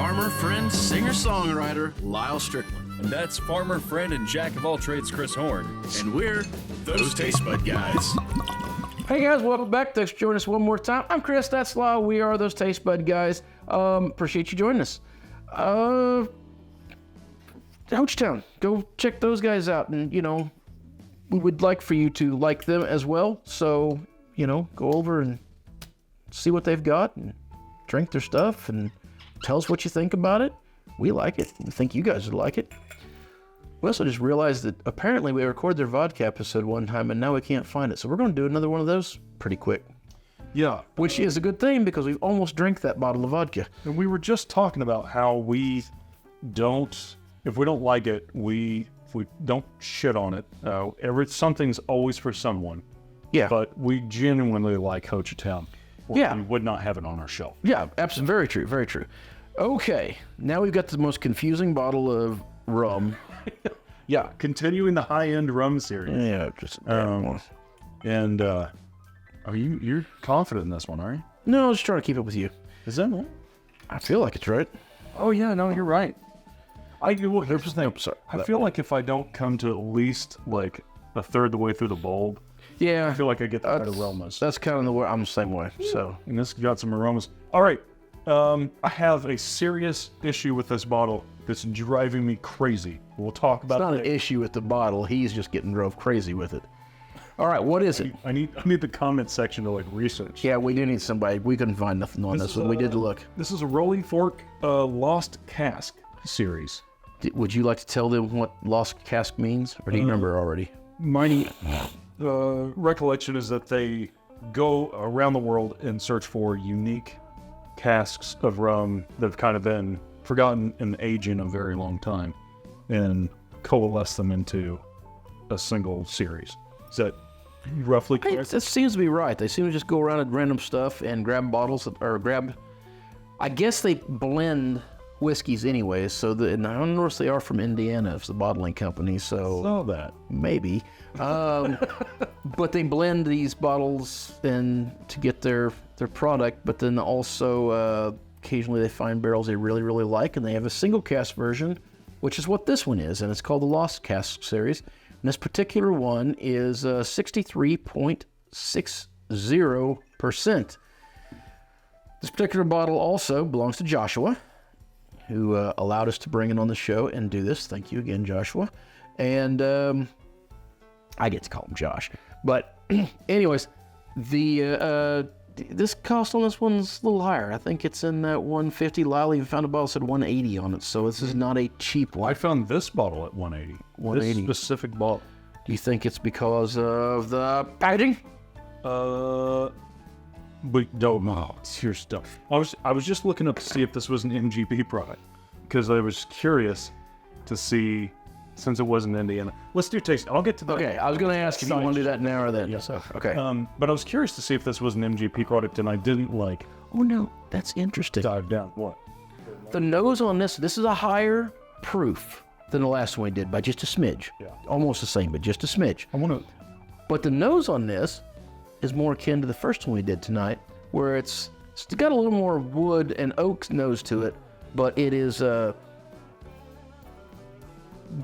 farmer, friend, singer-songwriter, Lyal Strickland. And that's farmer, friend, and jack of all trades, Chris Horn. And we're those Tastebudguys. Hey guys, welcome back. Thanks for joining us one more time. I'm Chris, that's Lyal. We are those Tastebudguys. Appreciate you joining us. Hoachtown, go check those guys out. And, you know, we would like for you to like them as well. So, you know, go over and see what they've got and drink their stuff and tell us what you think about it. We like it. We think you guys would like it. We also just realized that apparently we recorded their vodka episode one time and now we can't find it. So we're going to do another one of those pretty quick. Yeah. Which is a good thing because we've almost drank that bottle of vodka. And we were just talking about how we don't, if we don't like it, we don't shit on it. Something's always for someone. Yeah. But we genuinely like Hoachtown. Yeah. We would not have it on our shelf. Yeah, absolutely. Very true. Very true. Okay. Now we've got the most confusing bottle of rum. Yeah. Continuing the high-end rum series. Yeah, just... And you're confident in this one, are you? No, I was just trying to keep up with you. Is that right? I feel like it's right. Oh, yeah. No, you're right. Here's the thing. Sorry. I feel like if I don't come to at least like a third the way through the bulb, Yeah. I feel like I get the better aromas. That's kind of the way I'm the same way. So And this got some aromas. All right. I have a serious issue with this bottle that's driving me crazy. We'll talk about it's not it. an issue with the bottle. He's just getting drove crazy with it. All right, what is it? I need the comment section to like research. Yeah, we do need somebody. We couldn't find nothing on this one. We did look. This is a Rolling Fork Lost Cask series. Would you like to tell them what Lost Cask means? Or do you remember already? My recollection is that they go around the world and search for unique casks of rum that have kind of been forgotten and aging a very long time and coalesce them into a single series. Is that roughly correct? That seems to be right. They seem to just go around and random stuff and grab bottles or grab... I guess they blend whiskeys anyways, so and I don't know if they are from Indiana, it's the bottling company, so... Saw that. Maybe. But they blend these bottles and to get their product, but then also occasionally they find barrels they really, really like, and they have a single cask version, which is what this one is, and it's called the Lost Cask series. And this particular one is 63.60%. This particular bottle also belongs to Joshua, who allowed us to bring it on the show and do this. Thank you again, Joshua. And I get to call him Josh. But anyways, this cost on this one's a little higher. I think it's in that 150. Lyal even found a bottle that said 180 on it, so this is not a cheap one. I found this bottle at 180. 180. This specific bottle. Do you think it's because of the packaging? But no, it's your stuff. I was just looking up to see if this was an MGP product because I was curious to see, since it wasn't Indiana. Let's do taste. I'll get to that. Okay, I was going to ask if you want to do that now or then. Yeah. So, okay. But I was curious to see if this was an MGP product, and I didn't like Oh no, that's interesting. dive down. What? The nose on this is a higher proof than the last one we did by just a smidge. Yeah. Almost the same, but just a smidge. I want to. But the nose on this is more akin to the first one we did tonight, where it's got a little more wood and oak nose to it, but it is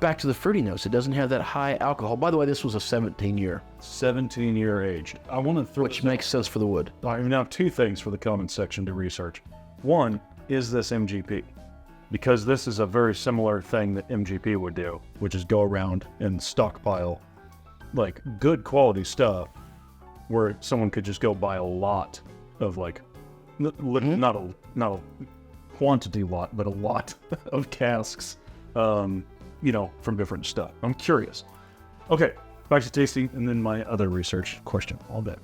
back to the fruity nose. It doesn't have that high alcohol. By the way, this was a 17-year. 17-year age. I want to throw. Which makes sense for the wood. I now two things for the comment section to research. One, is this MGP? Because this is a very similar thing that MGP would do, which is go around and stockpile like good quality stuff where someone could just go buy a lot of like, not a quantity lot, but a lot of casks, from different stuff. I'm curious. Okay, back to tasting and then my other research question. All that.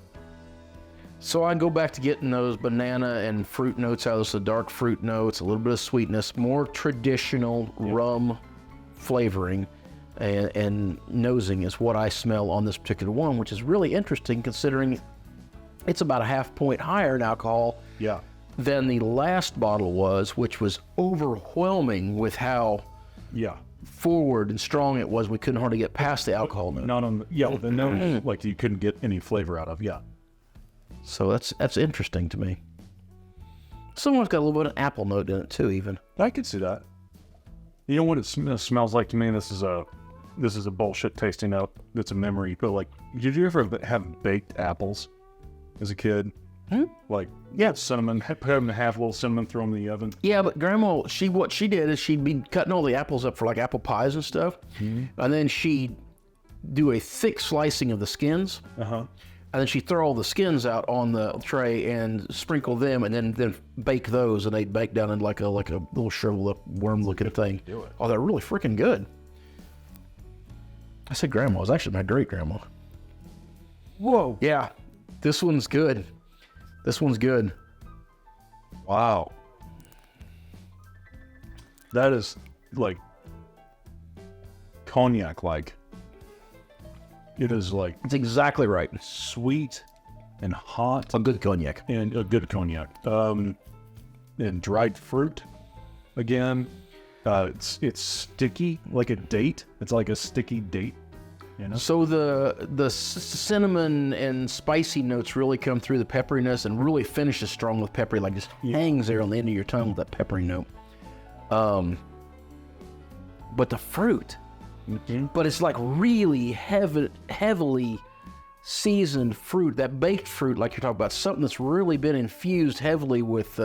So I go back to getting those banana and fruit notes out of this, the dark fruit notes, a little bit of sweetness, more traditional rum flavoring and nosing is what I smell on this particular one, which is really interesting considering it's about a half point higher in alcohol than the last bottle was, which was overwhelming with how forward and strong it was. We couldn't hardly get past the alcohol note. Not on the nose, like you couldn't get any flavor out of. So that's interesting to me. Someone's got a little bit of apple note in it too, even. I could see that. You know what it smells like to me? This is a bullshit tasting note. It's a memory. But like, did you ever have baked apples as a kid? Like, Yeah. cinnamon, put them in half, a little cinnamon, throw them in the oven. Yeah, but Grandma, what she did is she'd be cutting all the apples up for like apple pies and stuff, and then she'd do a thick slicing of the skins, and then she'd throw all the skins out on the tray and sprinkle them, and then bake those, and they'd bake down in like a little shriveled up worm-looking thing. Oh, they're really freaking good. I said Grandma. It was actually my great-grandma. Whoa. Yeah, this one's good. This one's good. Wow. That is like cognac-like. It is like It's exactly right. sweet and hot A good cognac. and a good cognac. And dried fruit again. It's sticky like a date. It's like a sticky date. You know? So the cinnamon and spicy notes really come through the pepperiness and really finishes strong with peppery, like just hangs there on the end of your tongue with that peppery note. But the fruit, but it's like really heavily seasoned fruit, that baked fruit, like you're talking about, something that's really been infused heavily with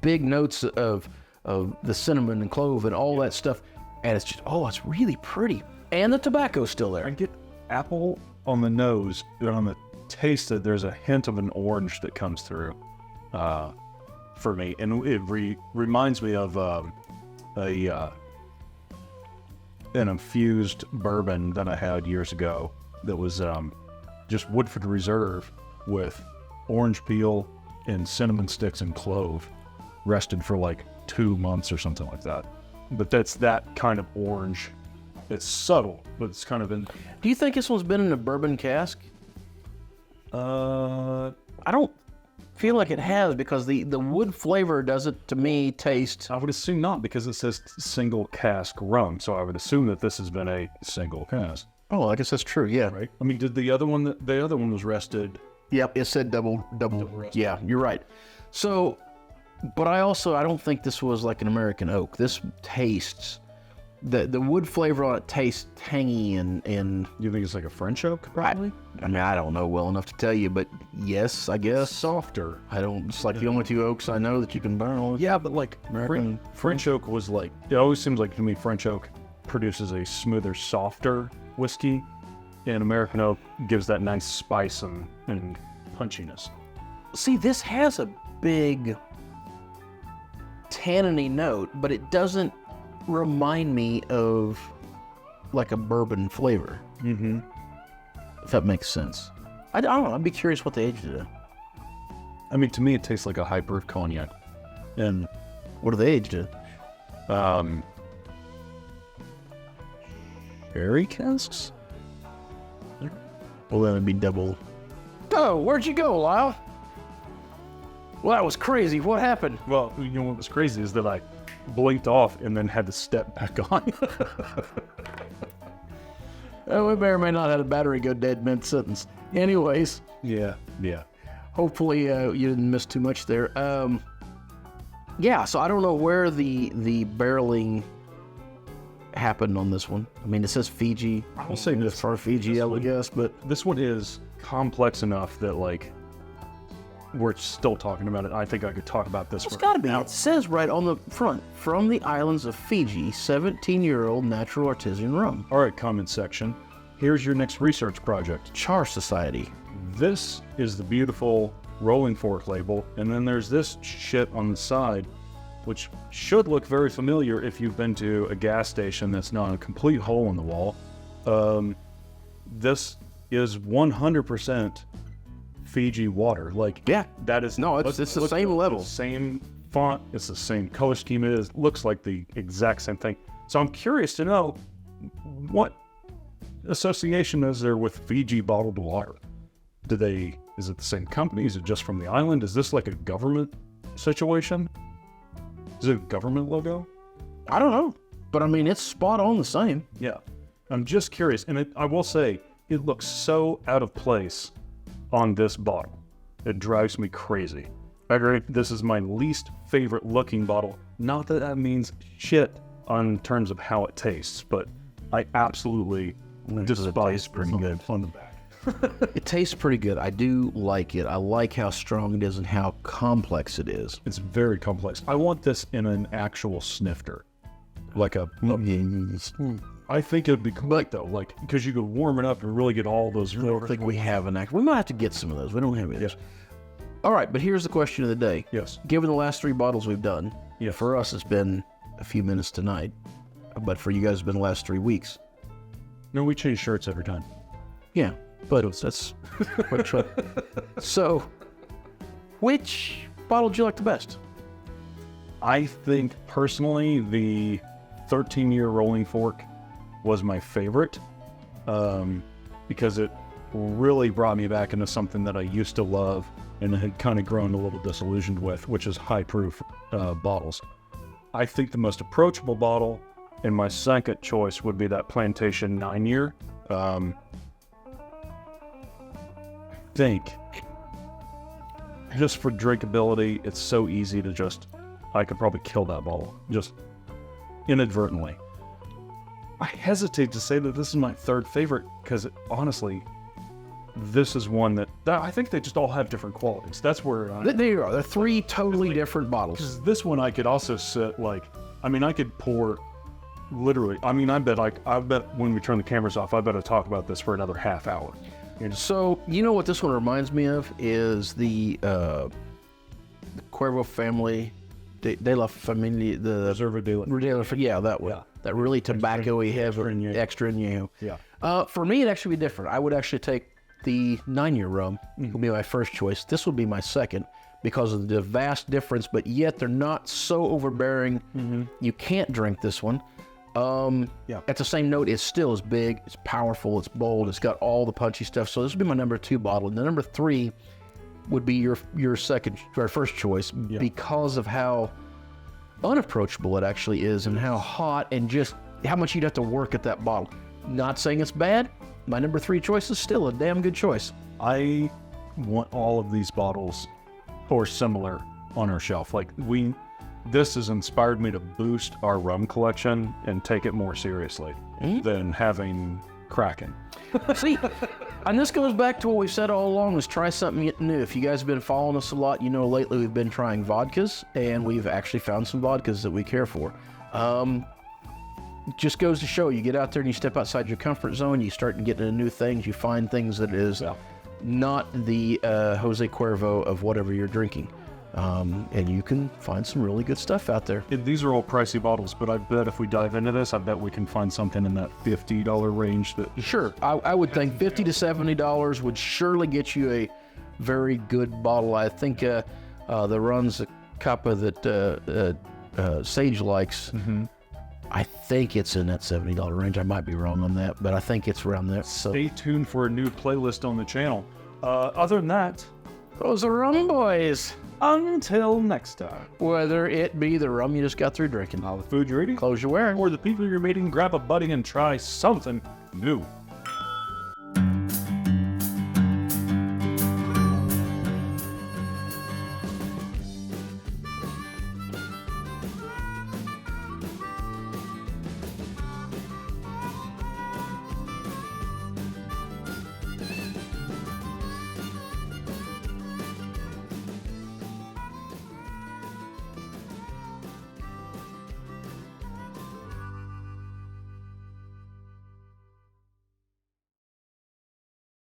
big notes of the cinnamon and clove and all that stuff, and it's just it's really pretty. And the tobacco's still there. I get apple on the nose, but on the taste, there's a hint of an orange that comes through for me. And it reminds me of an infused bourbon that I had years ago that was just Woodford Reserve with orange peel and cinnamon sticks and clove, rested for like 2 months or something like that. But that's that kind of orange. It's subtle, but it's kind of in. Do you think this one's been in a bourbon cask? I don't feel like it has, because the wood flavor doesn't, to me, taste. I would assume not, because it says single cask rum, so I would assume that this has been a single cask. Oh, I guess that's true. Yeah. Right. I mean, did the other one was rested? Yep. It said double. Yeah, you're right. So, but I don't think this was like an American oak. This tastes. The wood flavor on it tastes tangy and You think it's like a French oak? probably. I mean, I don't know well enough to tell you, but yes, I guess. Softer. I don't. It's like the only two oaks I know that you can barrel. Yeah, but like American- French oak was like, it always seems like to me French oak produces a smoother, softer whiskey, and American oak gives that nice spice and punchiness. See, this has a big tanniny note, but it doesn't remind me of like a bourbon flavor. Mm-hmm. If that makes sense. I don't know. I'd be curious what they aged it in. I mean, to me, it tastes like a high proof cognac. And What are they aged in? sherry casks? Well, then it'd be double. Oh, where'd you go, Lyal? Well, that was crazy. What happened? Well, you know what was crazy is that I blinked off and then had to step back on. Oh, we may or may not have a battery go dead mid-sentence. Anyways, Yeah. hopefully you didn't miss too much there. Yeah, so I don't know where the barreling happened on this one. I mean, it says Fiji. I'll say this. For Fiji, I would guess, but This one is complex enough that, like, we're still talking about it. I think I could talk about this it's for got to be. It says right on the front, from the islands of Fiji, 17-year-old natural artisan rum. All right, comment section. Here's your next research project. Char Society. This is the beautiful rolling fork label, and then there's this shit on the side, which should look very familiar if you've been to a gas station that's not a complete hole in the wall. This is 100% Fiji water. Like, Yeah. that is No, it's the same level. the same font. It's the same color scheme. It is, looks like the exact same thing. So I'm curious to know, what association is there with Fiji bottled water? Is it the same company? Is it just from the island? Is this like a government situation? Is it a government logo? I don't know. But I mean, it's spot on the same. Yeah. I'm just curious. And I will say, it looks so out of place on this bottle. It drives me crazy. I agree. This is my least favorite looking bottle. Not that that means shit on terms of how it tastes, but I absolutely despise pretty good. on the back. It tastes pretty good. I do like it. I like how strong it is and how complex it is. It's very complex. I want this in an actual snifter. Like a... I think it'd be great though, like, because you could warm it up and really get all those I don't flavors. think we have an actual. We might have to get some of those. We don't have any. Yes. All right, but here's the question of the day. Yes. Given the last 3 bottles we've done, Yes. for us it's been a few minutes tonight, but for you guys it's been the last 3 weeks. No, we change shirts every time. Yeah, but that's which one? So, which bottle did you like the best? I think personally the 13-year rolling fork was my favorite because it really brought me back into something that I used to love and had kind of grown a little disillusioned with, which is high proof bottles. I think the most approachable bottle and my second choice would be that Plantation 9-year. I think just for drinkability, it's so easy to just, I could probably kill that bottle just inadvertently. I hesitate to say that this is my third favorite because honestly, this is one that I think they just all have different qualities. That's where There you are. They're 3 totally different bottles. because this one I could also sit like, I mean, I could pour literally. I mean, I bet when we turn the cameras off, I bet I talk about this for another half hour. So, you know what this one reminds me of is the Cuervo family, de la Familia, the Reserva de la- yeah, that one. Yeah. That really tobacco-y, heavy, extra añejo. Yeah. For me, it'd actually be different. I would actually take the 9-year rum. Would be my first choice. This would be my second because of the vast difference, but yet they're not so overbearing. You can't drink this one. At the same note, it still is big, it's powerful, it's bold, it's got all the punchy stuff. So this would be my number 2 bottle. And the number 3 would be your first choice because of how unapproachable it actually is and how hot and just how much you'd have to work at that bottle. Not saying it's bad. My number 3 choice is still a damn good choice. I want all of these bottles or similar on our shelf. Like this has inspired me to boost our rum collection and take it more seriously than having Kraken. See, and this goes back to what we've said all along, is try something new. If you guys have been following us a lot, you know lately we've been trying vodkas, and we've actually found some vodkas that we care for. Just goes to show, you get out there and you step outside your comfort zone, you start getting into new things, you find things that is not the Jose Cuervo of whatever you're drinking. And you can find some really good stuff out there. These are all pricey bottles, but I bet if we dive into this, I bet we can find something in that $50 range that... Sure, I would think $50 to $70 would surely get you a very good bottle. I think the runs, a cuppa that Sage likes, I think it's in that $70 range. I might be wrong on that, but I think it's around there. So Stay tuned for a new playlist on the channel. Other than that, those are rum boys. until next time. Whether it be the rum you just got through drinking, All the food you're eating, clothes you're wearing, or the people you're meeting, grab a buddy and try something new.